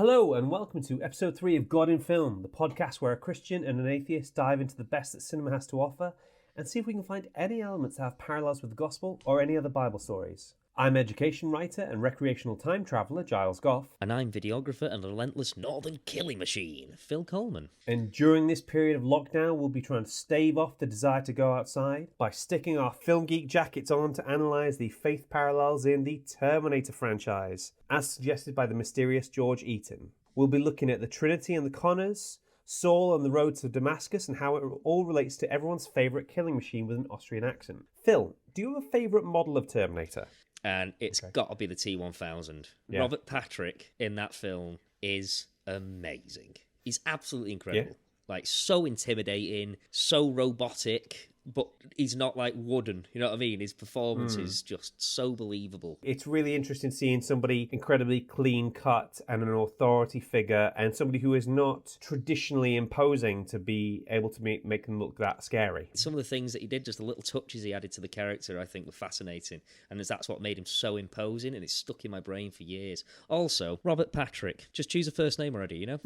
Hello and welcome to episode 3 of God in Film, the podcast where a Christian and an atheist dive into the best that cinema has to offer and see if we can find any elements that have parallels with the gospel or any other Bible stories. I'm education writer and recreational time traveller Giles Gough. And I'm videographer and relentless northern killing machine, Phil Coleman. And during this period of lockdown, we'll be trying to stave off the desire to go outside by sticking our film geek jackets on to analyse the faith parallels in the Terminator franchise, as suggested by the mysterious George Eaton. We'll be looking at the Trinity and the Connors, Saul and the road to Damascus, and how it all relates to everyone's favourite killing machine with an Austrian accent. Phil, do you have a favourite model of Terminator? And it's got to be the T-1000. Yeah. Robert Patrick in that film is amazing. He's absolutely incredible. Yeah. Like, so intimidating, so robotic, but he's not, like, wooden. You know what I mean? His performance is just so believable. It's really interesting seeing somebody incredibly clean-cut and an authority figure and somebody who is not traditionally imposing to be able to make them look that scary. Some of the things that he did, just the little touches he added to the character, I think were fascinating. And that's what made him so imposing, and it's stuck in my brain for years. Also, Robert Patrick. Just choose a first name already, you know?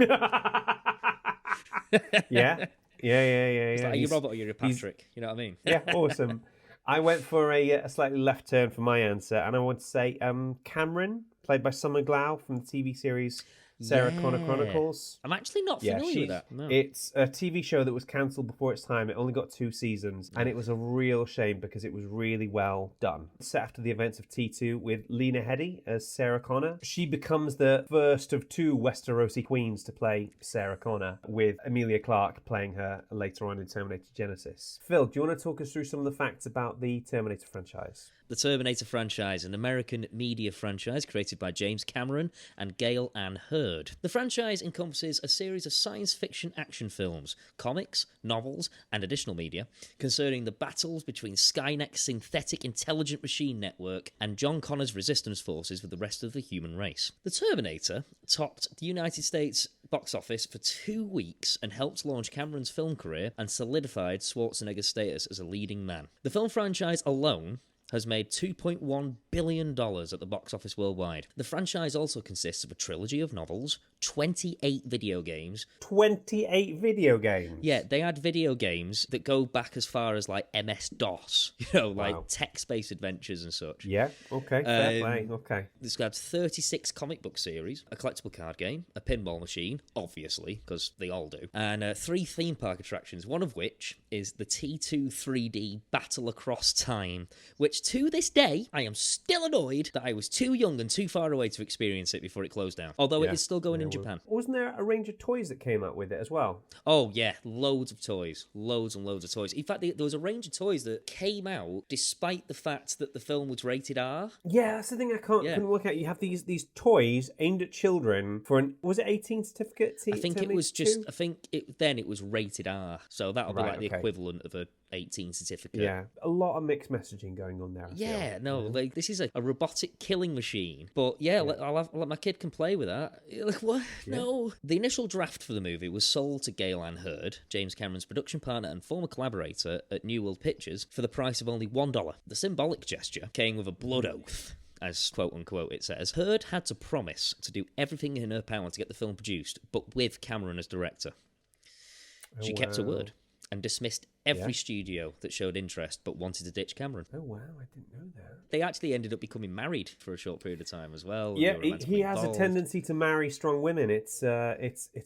Yeah. It's like, are you Robert or you're a Patrick? You know what I mean? Yeah, awesome. I went for a slightly left turn for my answer, and I want to say Cameron, played by Summer Glau from the TV series Sarah Connor Chronicles. I'm actually not familiar with that. No. It's a TV show that was cancelled before its time. It only got 2 seasons, and it was a real shame because it was really well done. Set after the events of T2 with Lena Headey as Sarah Connor. She becomes the first of 2 Westerosi queens to play Sarah Connor, with Emilia Clarke playing her later on in Terminator Genesis. Phil, do you want to talk us through some of the facts about the Terminator franchise? The Terminator franchise, an American media franchise created by James Cameron and Gail Ann Hurd. The franchise encompasses a series of science fiction action films, comics, novels, and additional media concerning the battles between Skynet's synthetic intelligent machine network and John Connor's resistance forces with the rest of the human race. The Terminator topped the United States box office for 2 weeks and helped launch Cameron's film career and solidified Schwarzenegger's status as a leading man. The film franchise alone has made $2.1 billion at the box office worldwide. The franchise also consists of a trilogy of novels, 28 video games. 28 video games? Yeah, they had video games that go back as far as, like, MS-DOS, like text-based adventures and such. Yeah, okay, fair play, okay. This got 36 comic book series, a collectible card game, a pinball machine, obviously, because they all do, and 3 theme park attractions, one of which is the T2 3D Battle Across Time, which to this day, I am still annoyed that I was too young and too far away to experience it before it closed down. Although it is still going in Japan. Wasn't there a range of toys that came out with it as well? Oh, yeah. Loads of toys. Loads and loads of toys. In fact, there was a range of toys that came out despite the fact that the film was rated R. Yeah, that's the thing I couldn't work out. You have these toys aimed at children for was it 18 certificate? I think it was just, then it was rated R. So that'll be like the equivalent of a 18 certificate. Yeah, a lot of mixed messaging going on there. Like this is a robotic killing machine. But I'll let my kid can play with that. Like, what? Yeah. No. The initial draft for the movie was sold to Gail Ann Hurd, James Cameron's production partner and former collaborator at New World Pictures, for the price of only $1. The symbolic gesture came with a blood oath, as quote-unquote it says. Hurd had to promise to do everything in her power to get the film produced, but with Cameron as director. She kept her word and dismissed every studio that showed interest but wanted to ditch Cameron. Oh, wow, I didn't know that. They actually ended up becoming married for a short period of time as well. Yeah, he has a tendency to marry strong women. It's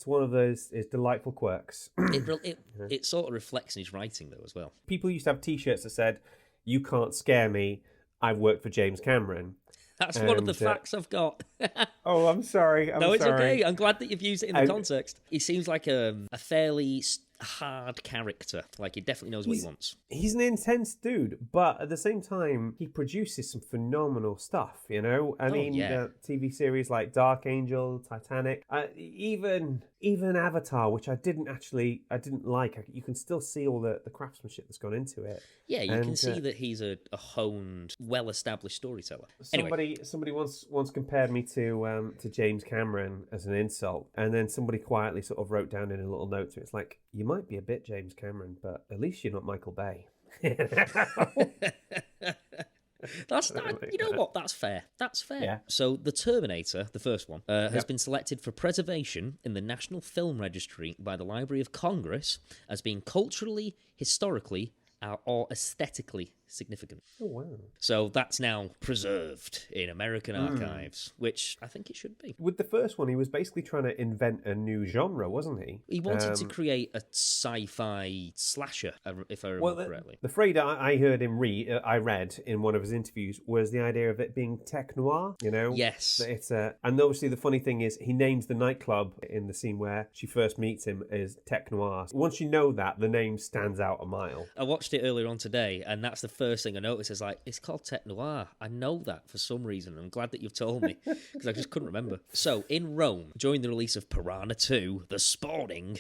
one of those delightful quirks. It sort of reflects in his writing, though, as well. People used to have T-shirts that said, "You can't scare me, I've worked for James Cameron." That's one of the facts I've got. Oh, I'm sorry. No, it's okay. I'm glad that you've used it in the context. He seems like a fairly hard character. Like, he definitely knows what he wants. He's an intense dude, but at the same time, he produces some phenomenal stuff, I mean, TV series like Dark Angel, Titanic, even Avatar, which I didn't like. You can still see all the craftsmanship that's gone into it. Yeah, you can see that he's a honed, well-established storyteller. Somebody once compared me to James Cameron as an insult, and then somebody quietly sort of wrote down in a little note to it, it's like, you might be a bit James Cameron, but at least you're not Michael Bay. That's you know what? That's fair. That's fair. Yeah. So the Terminator, the first one, has been selected for preservation in the National Film Registry by the Library of Congress as being culturally, historically, or aesthetically significant. Oh, wow. So that's now preserved in American archives, which I think it should be. With the first one, he was basically trying to invent a new genre, wasn't he? He wanted to create a sci-fi slasher, if I remember correctly. The phrase I heard him I read in one of his interviews was the idea of it being tech noir, you know? Yes. It's and obviously the funny thing is he names the nightclub in the scene where she first meets him as Tech Noir. Once you know that, the name stands out a mile. I watched it earlier on today, and that's the first thing I noticed. Is like, it's called Tech Noir. I know that for some reason. I'm glad that you've told me, because I just couldn't remember. So, in Rome, during the release of Piranha 2, The Spawning,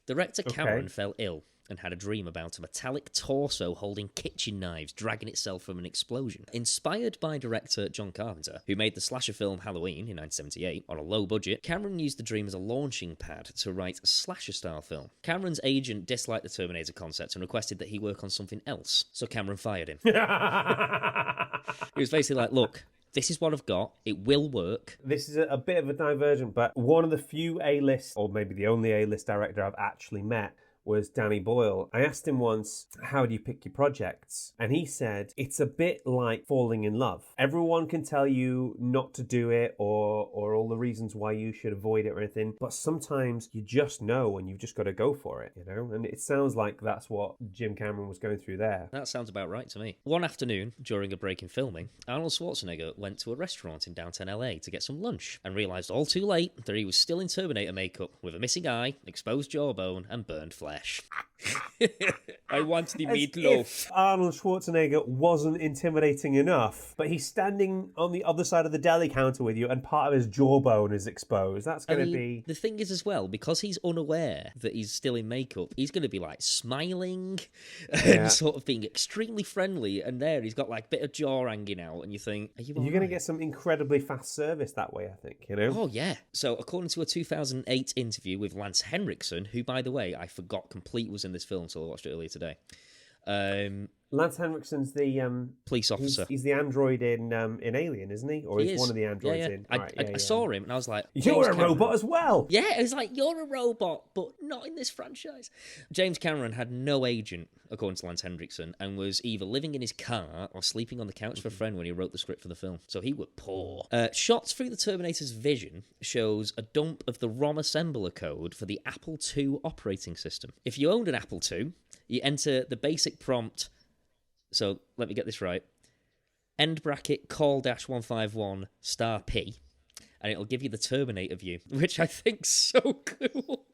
director Cameron fell ill and had a dream about a metallic torso holding kitchen knives dragging itself from an explosion. Inspired by director John Carpenter, who made the slasher film Halloween in 1978 on a low budget, Cameron used the dream as a launching pad to write a slasher-style film. Cameron's agent disliked the Terminator concept and requested that he work on something else, so Cameron fired him. He was basically like, look, this is what I've got. It will work. This is a bit of a divergent, but one of the few A-list, or maybe the only A-list director I've actually met, was Danny Boyle. I asked him once, how do you pick your projects? And he said, it's a bit like falling in love. Everyone can tell you not to do it or all the reasons why you should avoid it or anything, but sometimes you just know and you've just got to go for it, you know? And it sounds like that's what Jim Cameron was going through there. That sounds about right to me. One afternoon, during a break in filming, Arnold Schwarzenegger went to a restaurant in downtown LA to get some lunch and realised all too late that he was still in Terminator makeup with a missing eye, exposed jawbone and burned flesh. I want the meatloaf. If Arnold Schwarzenegger wasn't intimidating enough, but he's standing on the other side of the deli counter with you and part of his jawbone is exposed. That's going to be... The thing is as well, because he's unaware that he's still in makeup, he's going to be like smiling and sort of being extremely friendly, and there he's got like a bit of jaw hanging out, and you think, are you all You're going to get some incredibly fast service that way, I think, you know? Oh, yeah. So, according to a 2008 interview with Lance Henriksen, who, by the way, I forgot complete was in this film, so I watched it earlier today. Lance Henriksen's the police officer. He's the android in Alien, isn't he? Or he's one of the androids in. I saw him and I was like, you're a robot as well. Yeah, it was like, you're a robot, but not in this franchise. James Cameron had no agent, according to Lance Henriksen, and was either living in his car or sleeping on the couch for a friend when he wrote the script for the film. So he was poor. Shots through the Terminator's vision shows a dump of the ROM assembler code for the Apple II operating system. If you owned an Apple II, you enter the basic prompt. So let me get this right. End bracket call-151 star P. And it'll give you the Terminator view, which I think's so cool.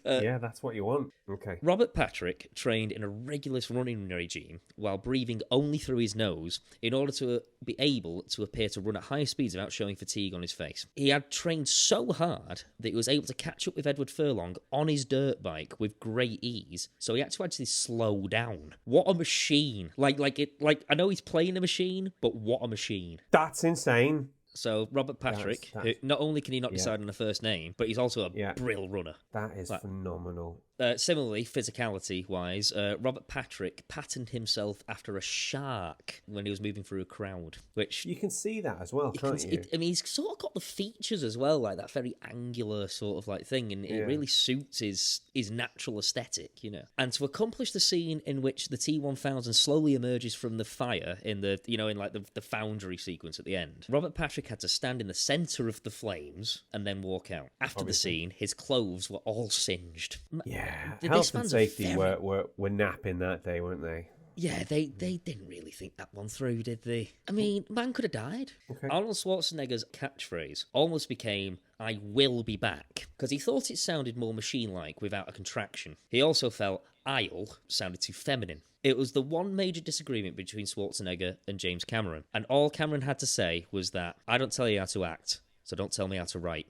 That's what you want. Okay. Robert Patrick trained in a rigorous running regime while breathing only through his nose in order to be able to appear to run at higher speeds without showing fatigue on his face. He had trained so hard that he was able to catch up with Edward Furlong on his dirt bike with great ease, so he had to actually slow down. What a machine. Like I know he's playing a machine, but what a machine. That's insane. So Robert Patrick, who not only can he not decide on a first name, but he's also a brill runner. That is phenomenal. Similarly, physicality-wise, Robert Patrick patterned himself after a shark when he was moving through a crowd, which... You can see that as well, can't you? He's sort of got the features as well, like that very angular sort of like thing, and it really suits his natural aesthetic, you know. And to accomplish the scene in which the T-1000 slowly emerges from the fire in the, in like the foundry sequence at the end, Robert Patrick had to stand in the centre of the flames and then walk out. After the scene, his clothes were all singed. Yeah, health and safety were napping that day, weren't they? Yeah, they didn't really think that one through, did they? I mean, man could have died. Okay. Arnold Schwarzenegger's catchphrase almost became, "I will be back," because he thought it sounded more machine-like without a contraction. He also felt "I'll" sounded too feminine. It was the one major disagreement between Schwarzenegger and James Cameron, and all Cameron had to say was that, "I don't tell you how to act, so don't tell me how to write."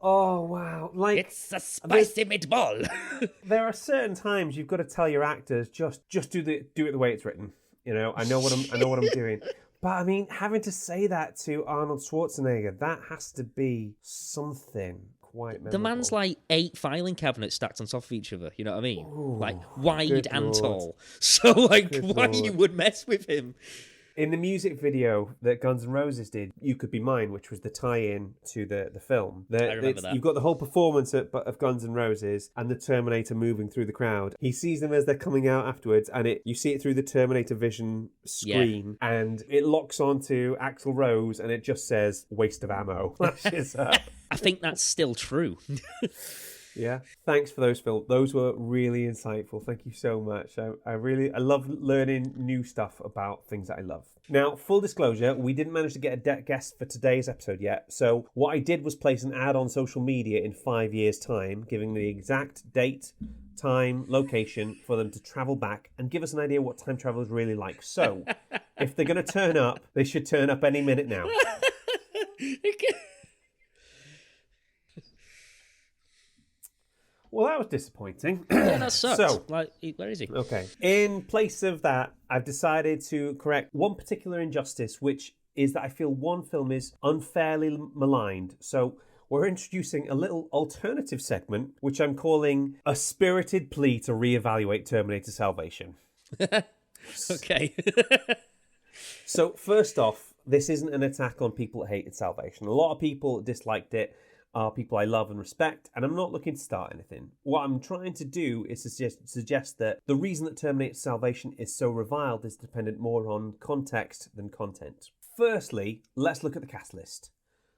Oh wow! Like, it's a spicy meatball. There are certain times you've got to tell your actors just do it the way it's written. You know, I know what I'm doing. But I mean, having to say that to Arnold Schwarzenegger, that has to be something quite memorable. The man's like 8 filing cabinets stacked on top of each other. You know what I mean? Ooh, like wide good and Lord. tall. So like, Good why Lord. you would mess with him? In the music video that Guns N' Roses did, You Could Be Mine, which was the tie-in to the film. I remember that. You've got the whole performance of Guns N' Roses and the Terminator moving through the crowd. He sees them as they're coming out afterwards, and you see it through the Terminator Vision screen, and it locks onto Axl Rose, and it just says, waste of ammo. Flashes up. I think that's still true. Yeah, thanks for those, Phil. Those were really insightful. Thank you so much. I love learning new stuff about things that I love. Now, full disclosure, we didn't manage to get a guest for today's episode yet. So what I did was place an ad on social media in 5 years' time, giving the exact date, time, location for them to travel back and give us an idea what time travel is really like. So if they're going to turn up, they should turn up any minute now. Well, that was disappointing. Yeah, that sucks. So, like, where is he? Okay. In place of that, I've decided to correct one particular injustice, which is that I feel one film is unfairly maligned. So we're introducing a little alternative segment, which I'm calling A Spirited Plea to Reevaluate Terminator Salvation. Okay. So first off, this isn't an attack on people that hated Salvation. A lot of people disliked it. Are people I love and respect, and I'm not looking to start anything. What I'm trying to do is to suggest that the reason that Terminator Salvation is so reviled is dependent more on context than content. Firstly, let's look at the cast list.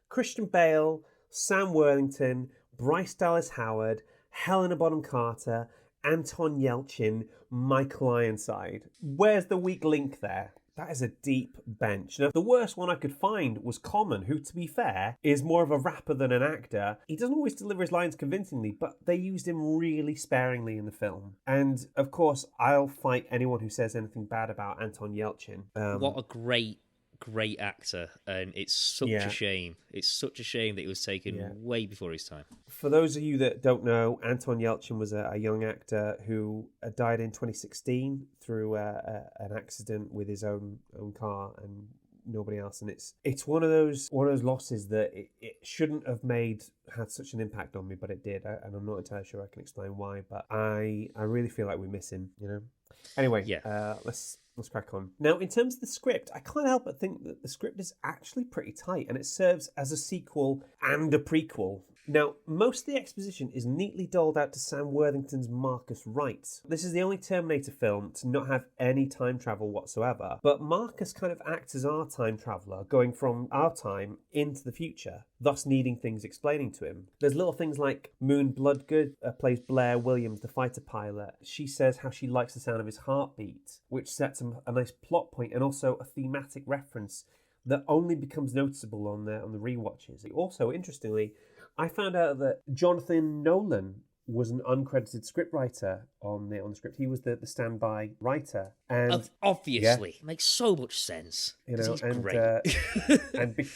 Christian Bale, Sam Worthington, Bryce Dallas Howard, Helena Bonham Carter, Anton Yelchin, Michael Ironside. Where's the weak link there? That is a deep bench. Now, the worst one I could find was Common, who, to be fair, is more of a rapper than an actor. He doesn't always deliver his lines convincingly, but they used him really sparingly in the film. And, of course, I'll fight anyone who says anything bad about Anton Yelchin. What a great actor, and it's such a shame. It's such a shame that he was taken way before his time. For those of you that don't know, Anton Yelchin was a young actor who died in 2016 through an accident with his own car and nobody else. And it's one of those losses that it shouldn't have had such an impact on me, but it did. And I'm not entirely sure I can explain why, but I really feel like we miss him, you know? Anyway, let's crack on. Now, in terms of the script, I can't help but think that the script is actually pretty tight, and it serves as a sequel and a prequel. Now, most of the exposition is neatly doled out to Sam Worthington's Marcus Wright. This is the only Terminator film to not have any time travel whatsoever, but Marcus kind of acts as our time traveller, going from our time into the future, thus needing things explaining to him. There's little things like Moon Bloodgood plays Blair Williams, the fighter pilot. She says how she likes the sound of his heartbeat, which sets a nice plot point and also a thematic reference that only becomes noticeable on the rewatches. Also, interestingly, I found out that Jonathan Nolan was an uncredited scriptwriter on the script. He was the standby writer, and obviously makes so much sense. You know, he's and great.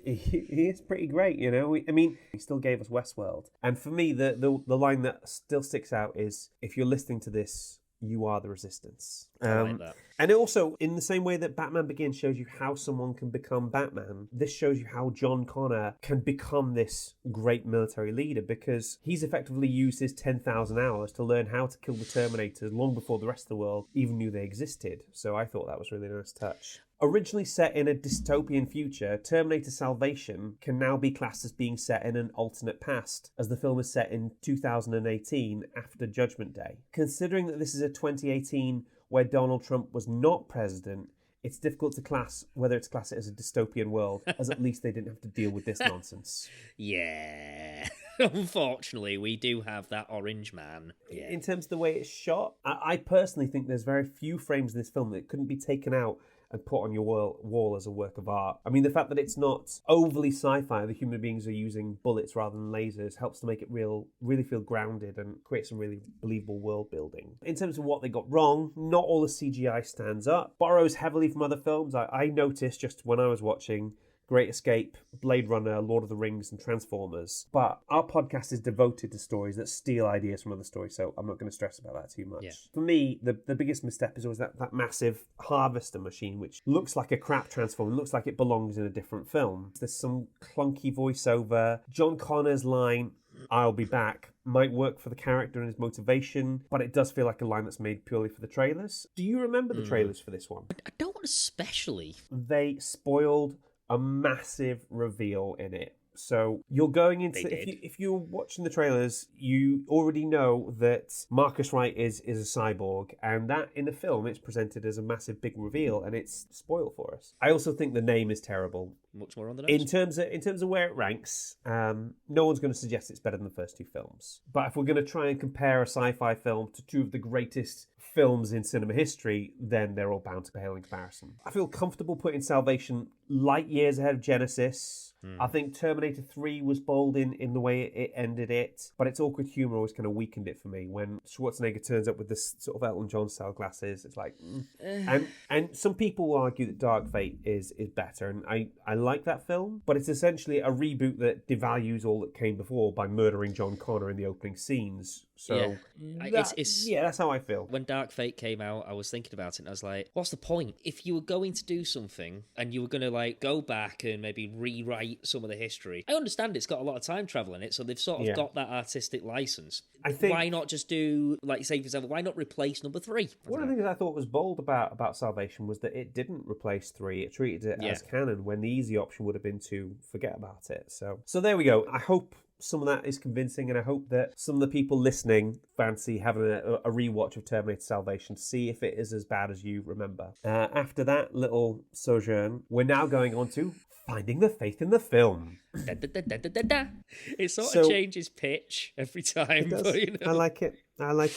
he is pretty great. You know, I mean, he still gave us Westworld, and for me, the line that still sticks out is, "If you're listening to this, you are the resistance." I like that. And it also, in the same way that Batman Begins shows you how someone can become Batman, this shows you how John Connor can become this great military leader, because he's effectively used his 10,000 hours to learn how to kill the Terminators long before the rest of the world even knew they existed. So I thought that was a really nice touch. Originally set in a dystopian future, Terminator Salvation can now be classed as being set in an alternate past, as the film is set in 2018 after Judgment Day. Considering that this is a 2018 where Donald Trump was not president, it's difficult to class whether it's class it as a dystopian world, as at least they didn't have to deal with this nonsense. Yeah. Unfortunately, we do have that orange man. Yeah. In terms of the way it's shot, I personally think there's very few frames in this film that couldn't be taken out and put on your wall as a work of art. I mean, the fact that it's not overly sci-fi, the human beings are using bullets rather than lasers, helps to make it really feel grounded and create some really believable world building. In terms of what they got wrong, not all the CGI stands up. Borrows heavily from other films. I noticed just when I was watching Great Escape, Blade Runner, Lord of the Rings, and Transformers. But our podcast is devoted to stories that steal ideas from other stories, so I'm not going to stress about that too much. Yeah. For me, the biggest misstep is always that massive harvester machine, which looks like a crap Transformer, looks like it belongs in a different film. There's some clunky voiceover. John Connor's line, I'll be back might work for the character and his motivation, but it does feel like a line that's made purely for the trailers. Do you remember the trailers for this one? I don't especially. They spoiled a massive reveal in it. So you're going into if you're watching the trailers, you already know that Marcus Wright is a cyborg, and that in the film it's presented as a massive big reveal, and it's spoiled for us. I also think the name is terrible. Much more on the nose. In terms of where it ranks, no one's going to suggest it's better than the first two films. But if we're going to try and compare a sci-fi film to two of the greatest films in cinema history, then they're all bound to pale in comparison. I feel comfortable putting Salvation light years ahead of Genesis. I think Terminator 3 was bold in the way it ended it, but its awkward humour always kind of weakened it for me. When Schwarzenegger turns up with this sort of Elton John style glasses, it's like... And some people will argue that Dark Fate is better, and I like that film, but it's essentially a reboot that devalues all that came before by murdering John Connor in the opening scenes. So that's how I feel. When Dark Fate came out, I was thinking about it and I was like, what's the point? If you were going to do something and you were going to like go back and maybe rewrite some of the history, I understand it's got a lot of time travel in it, so they've sort of got that artistic license. I think, why not just do, like, say for example, why not replace number 3? One of the things I thought was bold about Salvation was that it didn't replace 3. It treated it as canon, when the easy option would have been to forget about it. So there we go. I hope some of that is convincing, and I hope that some of the people listening fancy having a rewatch of Terminator Salvation to see if it is as bad as you remember. After that little sojourn, we're now going on to Finding the Faith in the Film. It sort of changes pitch every time. It does. But, you know. I like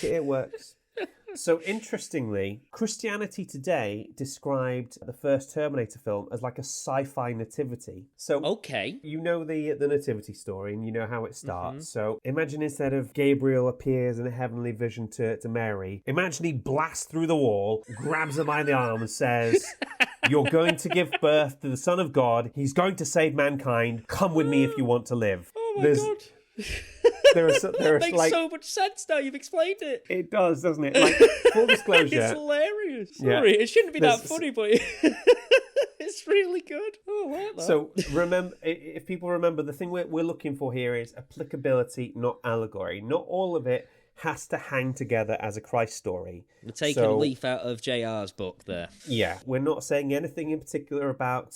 it. It works. So interestingly, Christianity Today described the first Terminator film as like a sci-fi nativity. So okay, you know the nativity story, and you know how it starts. So imagine instead of Gabriel appears in a heavenly vision to Mary, imagine he blasts through the wall, grabs her by the arm and says, "You're going to give birth to the Son of God. He's going to save mankind. Come with me if you want to live." Oh my God. That makes so much sense now you've explained it. It does, doesn't it? Like, full disclosure. It's hilarious. Sorry, it shouldn't be that funny, but it's really good. Oh, I like that. So remember, if people remember, the thing we're looking for here is applicability, not allegory. Not all of it has to hang together as a Christ story. We're taking a leaf out of JR's book there. Yeah, we're not saying anything in particular about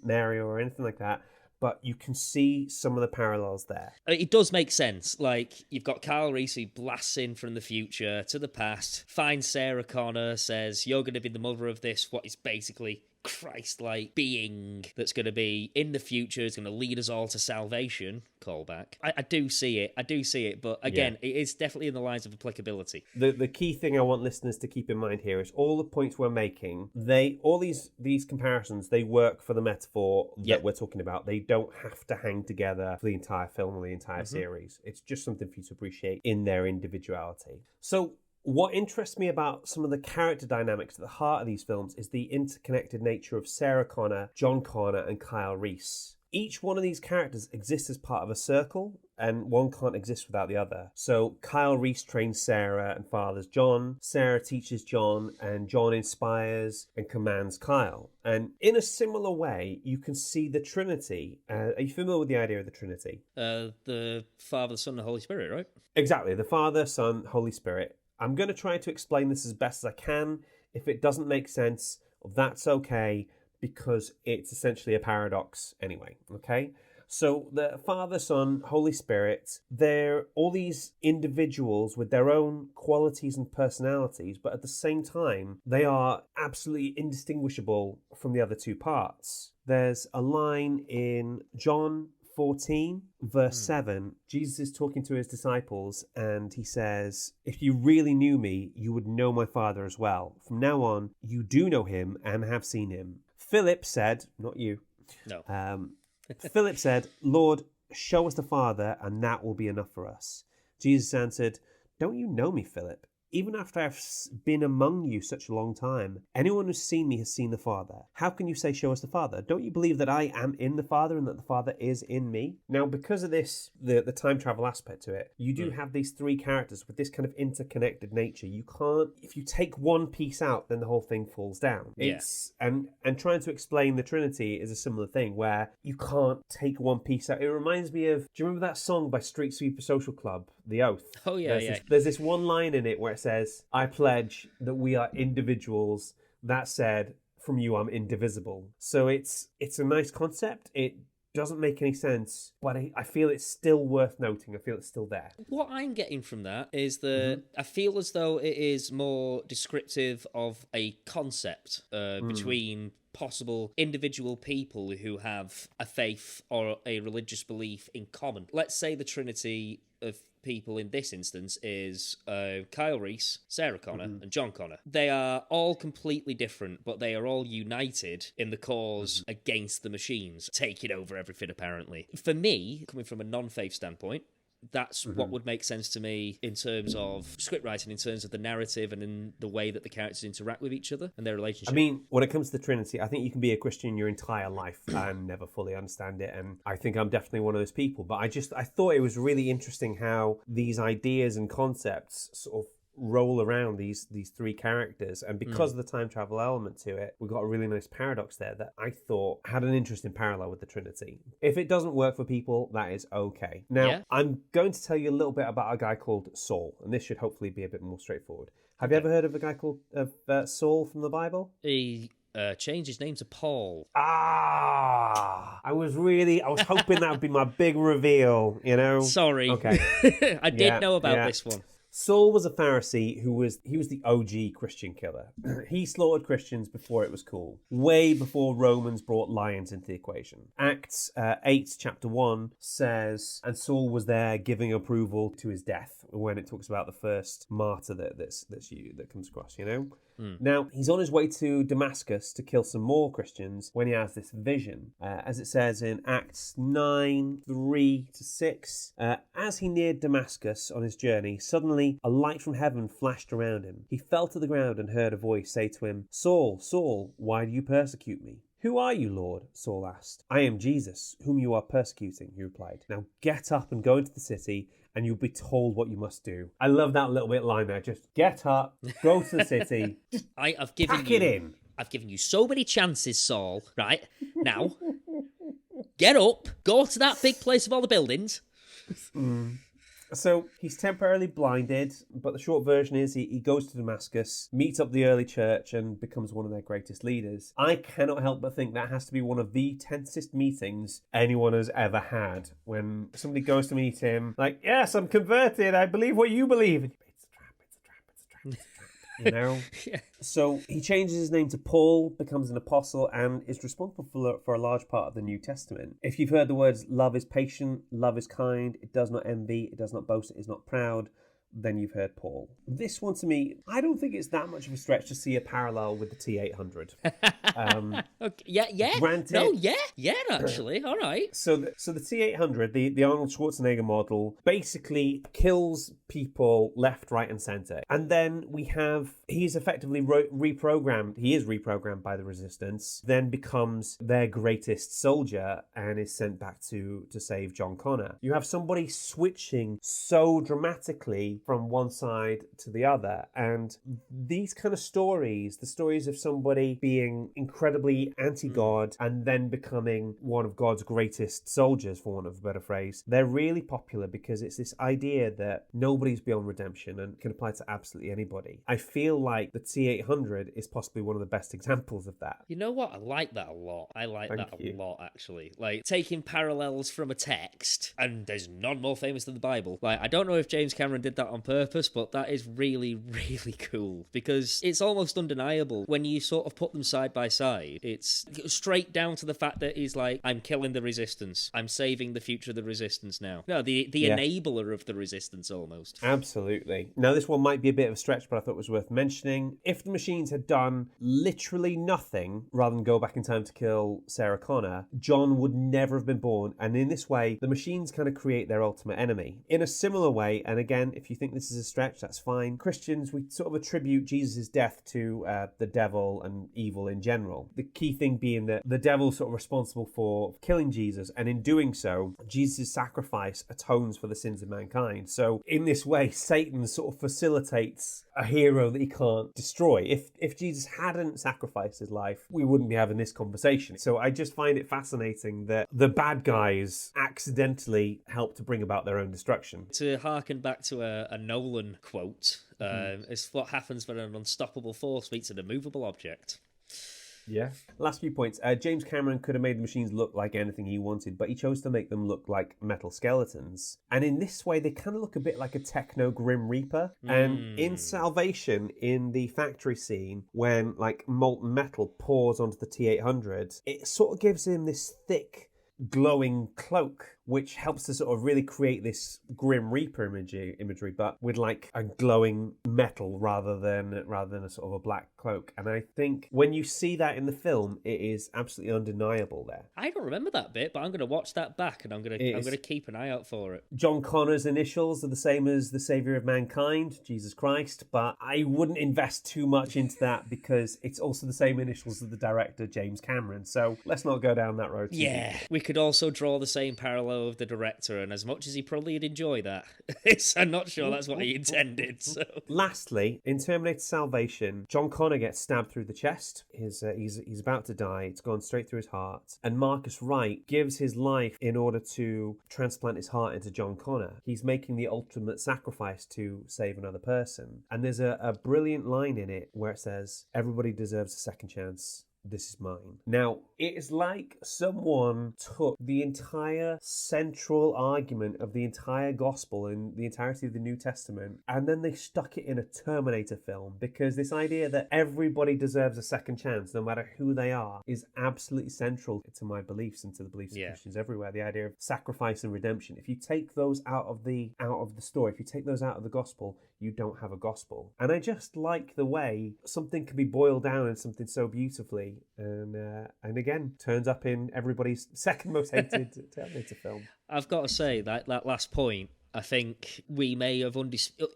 Mary or anything like that. But you can see some of the parallels there. It does make sense. Like, you've got Kyle Reese who blasts in from the future to the past, finds Sarah Connor, says, "You're going to be the mother of this," what is basically Christ-like being that's going to be in the future, is going to lead us all to salvation. Callback. I do see it, but again, it is definitely in the lines of applicability. The key thing I want listeners to keep in mind here is all the points we're making, all these comparisons, they work for the metaphor that we're talking about. They don't have to hang together for the entire film or the entire series. It's just something for you to appreciate in their individuality. So what interests me about some of the character dynamics at the heart of these films is the interconnected nature of Sarah Connor, John Connor, and Kyle Reese. Each one of these characters exists as part of a circle, and one can't exist without the other. So Kyle Reese trains Sarah and fathers John. Sarah teaches John, and John inspires and commands Kyle. And in a similar way, you can see the Trinity. Are you familiar with the idea of the Trinity? The Father, Son, and Holy Spirit, right? Exactly. The Father, Son, Holy Spirit. I'm going to try to explain this as best as I can. If it doesn't make sense, that's okay, because it's essentially a paradox anyway, okay? So the Father, Son, Holy Spirit, they're all these individuals with their own qualities and personalities, but at the same time, they are absolutely indistinguishable from the other two parts. There's a line in John 14, verse 7, Jesus is talking to his disciples, and he says, "If you really knew me, you would know my Father as well. From now on, you do know him and have seen him." Philip said, not you. No. Philip said, "Lord, show us the Father, and that will be enough for us." Jesus answered, "Don't you know me, Philip? even after I've been among you such a long time, anyone who's seen me has seen the Father. How can you say, show us the Father? Don't you believe that I am in the Father and that the Father is in me? Now, because of this, the time travel aspect to it, you do have these three characters with this kind of interconnected nature. You can't, if you take one piece out, then the whole thing falls down. It's and trying to explain the Trinity is a similar thing where you can't take one piece out. It reminds me of, do you remember that song by Street Sweeper Social Club, The Oath? Oh, yeah, There's this one line in it where it says, I pledge that we are individuals. That said, from you I'm indivisible. So it's a nice concept. It doesn't make any sense, but I feel it's still worth noting. I feel it's still there. What I'm getting from that is that I feel as though it is more descriptive of a concept between possible individual people who have a faith or a religious belief in common. Let's say the Trinity of people in this instance is Kyle Reese, Sarah Connor, and John Connor. They are all completely different, but they are all united in the cause against the machines, taking over everything, apparently. For me, coming from a non-faith standpoint, that's what would make sense to me in terms of script writing, in terms of the narrative and in the way that the characters interact with each other and their relationship. I mean, when it comes to the Trinity, I think you can be a Christian your entire life and never fully understand it. And I think I'm definitely one of those people. But I thought it was really interesting how these ideas and concepts sort of roll around these three characters, and because of the time travel element to it, we've got a really nice paradox there that I thought had an interesting parallel with the Trinity. If it doesn't work for people, that is okay. Now, I'm going to tell you a little bit about a guy called Saul, and this should hopefully be a bit more straightforward. Have you ever heard of a guy called Saul from the Bible? He changed his name to Paul. I was hoping that would be my big reveal, you know? Sorry. Okay. I did know about this one. Saul was a Pharisee he was the OG Christian killer. He slaughtered Christians before it was cool, way before Romans brought lions into the equation. Acts 8, chapter 1 says, and Saul was there giving approval to his death when it talks about the first martyr that comes across, you know? Now, he's on his way to Damascus to kill some more Christians when he has this vision. As it says in Acts 9, 3-6, as he neared Damascus on his journey, suddenly a light from heaven flashed around him. He fell to the ground and heard a voice say to him, Saul, Saul, why do you persecute me? Who are you, Lord? Saul asked. I am Jesus, whom you are persecuting, he replied. Now get up and go into the city, and you'll be told what you must do. I love that little bit line there. Just get up, go to the city, I've given you so many chances, Saul, right? Now, get up, go to that big place of all the buildings. So he's temporarily blinded, but the short version is he goes to Damascus, meets up the early church, and becomes one of their greatest leaders. I cannot help but think that has to be one of the tensest meetings anyone has ever had. When somebody goes to meet him, like, yes, I'm converted, I believe what you believe. And it's a trap. You know? Yeah. So he changes his name to Paul, becomes an apostle, and is responsible for a large part of the New Testament. If you've heard the words, love is patient, love is kind, it does not envy, it does not boast, it is not proud, then you've heard Paul. This one, to me, I don't think it's that much of a stretch to see a parallel with the T-800. Okay. Yeah. Granted, no, yeah, actually. All right. So the T-800, the Arnold Schwarzenegger model, basically kills people left, right, and center. And then he's effectively reprogrammed. He is reprogrammed by the Resistance, then becomes their greatest soldier and is sent back to save John Connor. You have somebody switching so dramatically from one side to the other. And these kind of stories, the stories of somebody being incredibly anti-God and then becoming one of God's greatest soldiers, for want of a better phrase, they're really popular because it's this idea that nobody's beyond redemption and can apply to absolutely anybody. I feel like the T-800 is possibly one of the best examples of that. You know what? I like that a lot. I like that a lot, actually. Like, taking parallels from a text, and there's none more famous than the Bible. Like, I don't know if James Cameron did that on purpose, but that is really, really cool because it's almost undeniable when you sort of put them side by by side. It's straight down to the fact that he's like, I'm killing the resistance. I'm saving the future of the resistance now. No, the enabler of the resistance almost. Absolutely. Now, this one might be a bit of a stretch, but I thought it was worth mentioning. If the machines had done literally nothing rather than go back in time to kill Sarah Connor, John would never have been born. And in this way, the machines kind of create their ultimate enemy. In a similar way, and again, if you think this is a stretch, that's fine. Christians, we sort of attribute Jesus' death to the devil and evil in general. The key thing being that the devil's sort of responsible for killing Jesus, and in doing so, Jesus' sacrifice atones for the sins of mankind. So in this way, Satan sort of facilitates a hero that he can't destroy. If Jesus hadn't sacrificed his life, we wouldn't be having this conversation. So I just find it fascinating that the bad guys accidentally help to bring about their own destruction. To harken back to a Nolan quote, it's what happens when an unstoppable force meets an immovable object. Yeah. Last few points. James Cameron could have made the machines look like anything he wanted, but he chose to make them look like metal skeletons. And in this way, they kind of look a bit like a techno Grim Reaper. And in Salvation, in the factory scene, when like molten metal pours onto the T-800, it sort of gives him this thick, glowing cloak, which helps to sort of really create this Grim Reaper imagery, but with like a glowing metal rather than a sort of a black cloak. And I think when you see that in the film, it is absolutely undeniable there. I don't remember that bit, but I'm going to watch that back and I'm going to keep an eye out for it. John Connor's initials are the same as the Savior of Mankind, Jesus Christ, but I wouldn't invest too much into that because it's also the same initials as the director, James Cameron. So let's not go down that road. Yeah, we could also draw the same parallel of the director, and as much as he probably would enjoy that, I'm not sure that's what he intended. So. Lastly, in Terminator Salvation, John Connor gets stabbed through the chest. He's about to die. It's gone straight through his heart. And Marcus Wright gives his life in order to transplant his heart into John Connor. He's making the ultimate sacrifice to save another person. And there's a brilliant line in it where it says, "Everybody deserves a second chance. This is mine." Now, it is like someone took the entire central argument of the entire gospel and the entirety of the New Testament, and then they stuck it in a Terminator film, because this idea that everybody deserves a second chance, no matter who they are, is absolutely central to my beliefs and to the beliefs of Christians everywhere. The idea of sacrifice and redemption. If you take those out of the story, if you take those out of the gospel, you don't have a gospel. And I just like the way something can be boiled down in something so beautifully, and again turns up in everybody's second most hated Terminator film. I've got to say that last point, I think we may have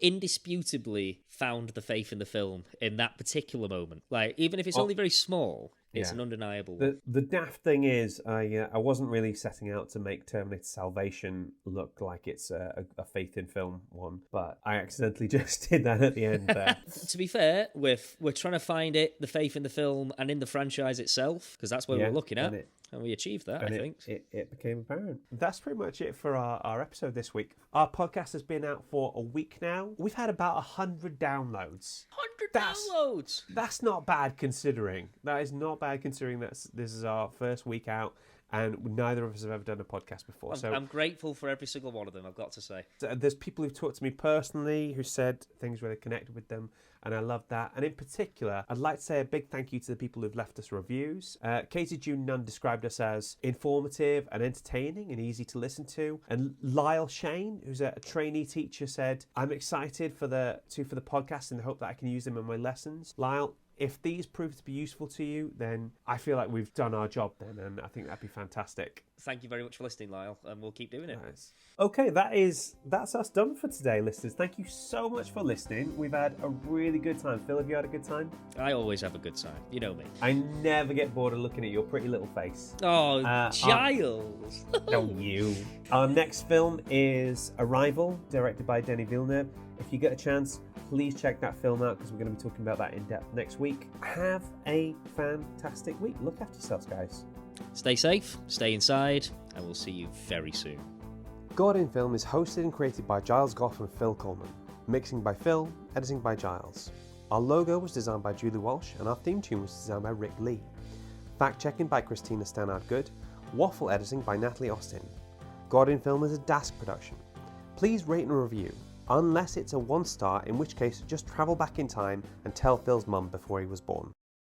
indisputably found the faith in the film in that particular moment. Like, even if it's only very small, it's an undeniable one. The daft thing is, I wasn't really setting out to make Terminator Salvation look like it's a faith in film one, but I accidentally just did that at the end there. To be fair, we're trying to find the faith in the film and in the franchise itself, because that's what we're looking at. And we achieved that, I think. It became apparent. That's pretty much it for our episode this week. Our podcast has been out for a week now. We've had about 100 downloads. 100 downloads! That's not bad considering. That is not bad considering that this is our first week out, and neither of us have ever done a podcast before. I'm grateful for every single one of them, I've got to say. There's people who've talked to me personally who said things where they connected with them, and I love that. And in particular, I'd like to say a big thank you to the people who've left us reviews. Katie June Nunn described us as informative and entertaining and easy to listen to. And Lyle Shane, who's a trainee teacher, said, "I'm excited for the podcast and hope that I can use them in my lessons." Lyle, if these prove to be useful to you, then I feel like we've done our job then, and I think that'd be fantastic. Thank you very much for listening, Lyle, and we'll keep doing it. Nice. Okay, that's us done for today, listeners. Thank you so much for listening. We've had a really good time. Phil, have you had a good time? I always have a good time. You know me. I never get bored of looking at your pretty little face. Oh, Giles! Oh, you. Our next film is Arrival, directed by Denis Villeneuve. If you get a chance, please check that film out, because we're going to be talking about that in depth next week. Have a fantastic week. Look after yourselves, guys. Stay safe, stay inside, and we'll see you very soon. God in Film is hosted and created by Giles Gough and Phil Coleman. Mixing by Phil, editing by Giles. Our logo was designed by Julie Walsh, and our theme tune was designed by Rick Lee. Fact-checking by Christina Stannard-Good. Waffle editing by Natalie Austin. God in Film is a Dask production. Please rate and review, unless it's a 1-star, in which case just travel back in time and tell Phil's mum before he was born.